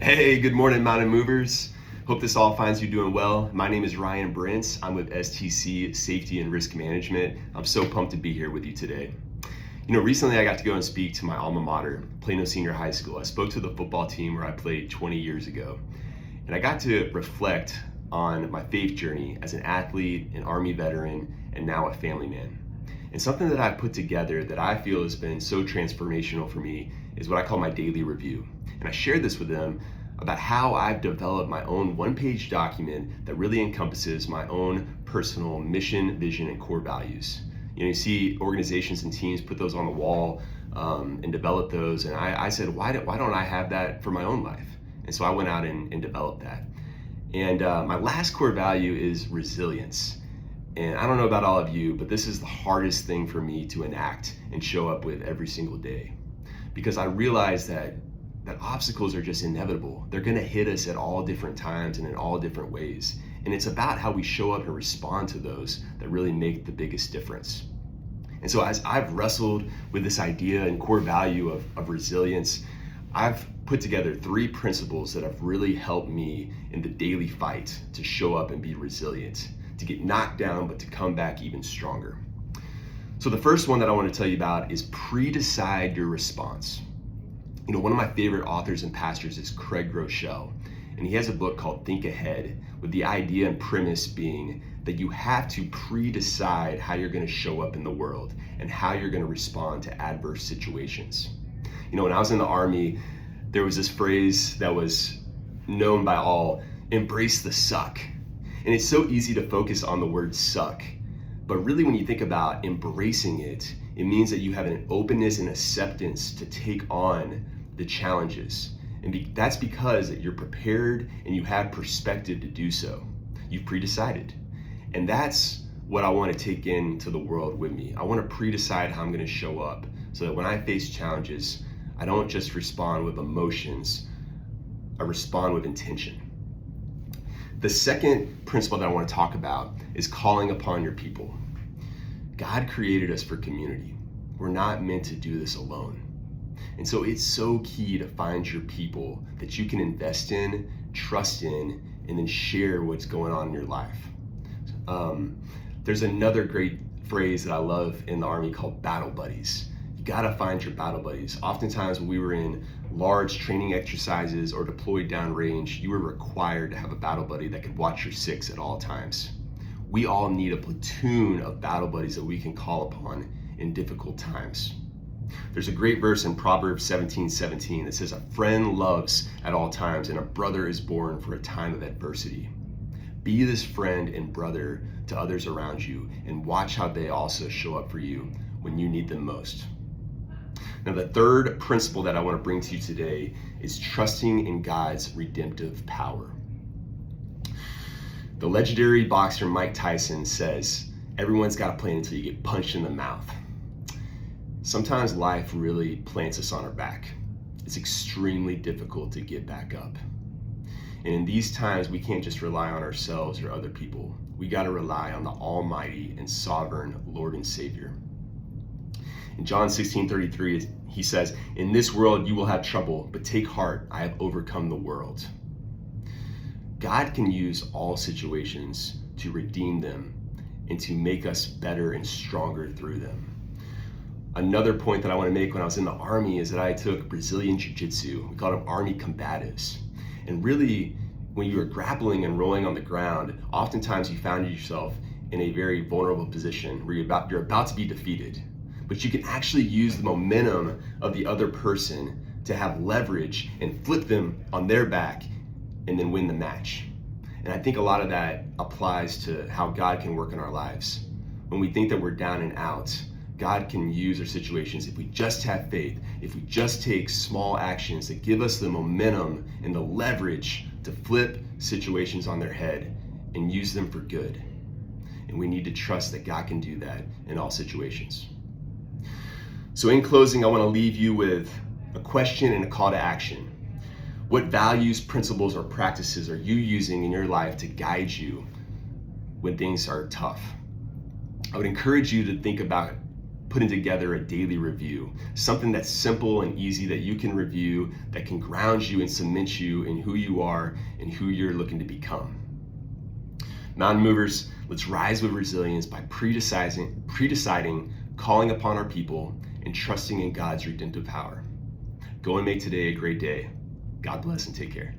Hey, good morning, Mountain Movers. Hope this all finds you doing well. My name is Ryan Brence. I'm with STC Safety and Risk Management. I'm so pumped to be here with you today. Recently I got to go and speak to my alma mater, Plano Senior High School. I spoke to the football team where I played 20 years ago, and I got to reflect on my faith journey as an athlete, an Army veteran, and now a family man. And something that I've put together that I feel has been so transformational for me is what I call my daily review. And I shared this with them about how I've developed my own one-page document that really encompasses my own personal mission, vision, and core values. You see organizations and teams put those on the wall and develop those. And I said, why don't I have that for my own life? And so I went out and developed that. And my last core value is resilience. And I don't know about all of you, but this is the hardest thing for me to enact and show up with every single day. Because I realize that obstacles are just inevitable. They're gonna hit us at all different times and in all different ways. And it's about how we show up and respond to those that really make the biggest difference. And so as I've wrestled with this idea and core value of resilience, I've put together 3 principles that have really helped me in the daily fight to show up and be resilient, to get knocked down, but to come back even stronger. So the first one that I want to tell you about is pre-decide your response. One of my favorite authors and pastors is Groeschel, and he has a book called Think Ahead, with the idea and premise being that you have to pre-decide how you're going to show up in the world and how you're going to respond to adverse situations. When I was in the Army, there was this phrase that was known by all: embrace the suck. And it's so easy to focus on the word suck, but really when you think about embracing it, it means that you have an openness and acceptance to take on the challenges. And that's because you're prepared and you have perspective to do so. You've pre-decided. And that's what I want to take into the world with me. I want to pre-decide how I'm going to show up so that when I face challenges, I don't just respond with emotions, I respond with intention. The second principle that I want to talk about is calling upon your people. God created us for community. We're not meant to do this alone. And so it's so key to find your people that you can invest in, trust in, and then share what's going on in your life. There's another great phrase that I love in the Army called battle buddies. You gotta find your battle buddies. Oftentimes when we were in large training exercises or deployed downrange, you were required to have a battle buddy that could watch your 6 at all times. We all need a platoon of battle buddies that we can call upon in difficult times. There's a great verse in Proverbs 17:17 that says, "A friend loves at all times, and a brother is born for a time of adversity." Be this friend and brother to others around you, and watch how they also show up for you when you need them most. Now, the third principle that I want to bring to you today is trusting in God's redemptive power. The legendary boxer Mike Tyson says, everyone's got a plan until you get punched in the mouth. Sometimes life really plants us on our back. It's extremely difficult to get back up. And in these times, we can't just rely on ourselves or other people. We got to rely on the Almighty and Sovereign Lord and Savior. In John 16:33, he says, "In this world you will have trouble, but take heart, I have overcome the world." God can use all situations to redeem them and to make us better and stronger through them. Another point that I want to make: when I was in the Army is that I took Brazilian Jiu-Jitsu. We called them Army combatives. And really, when you were grappling and rolling on the ground, oftentimes you found yourself in a very vulnerable position where you're about to be defeated. But you can actually use the momentum of the other person to have leverage and flip them on their back and then win the match. And I think a lot of that applies to how God can work in our lives. When we think that we're down and out, God can use our situations if we just have faith, if we just take small actions that give us the momentum and the leverage to flip situations on their head and use them for good. And we need to trust that God can do that in all situations. So in closing, I want to leave you with a question and a call to action. What values, principles, or practices are you using in your life to guide you when things are tough? I would encourage you to think about putting together a daily review, something that's simple and easy that you can review, that can ground you and cement you in who you are and who you're looking to become. Mountain movers, let's rise with resilience by pre-deciding, calling upon our people, and trusting in God's redemptive power. Go and make today a great day. God bless and take care.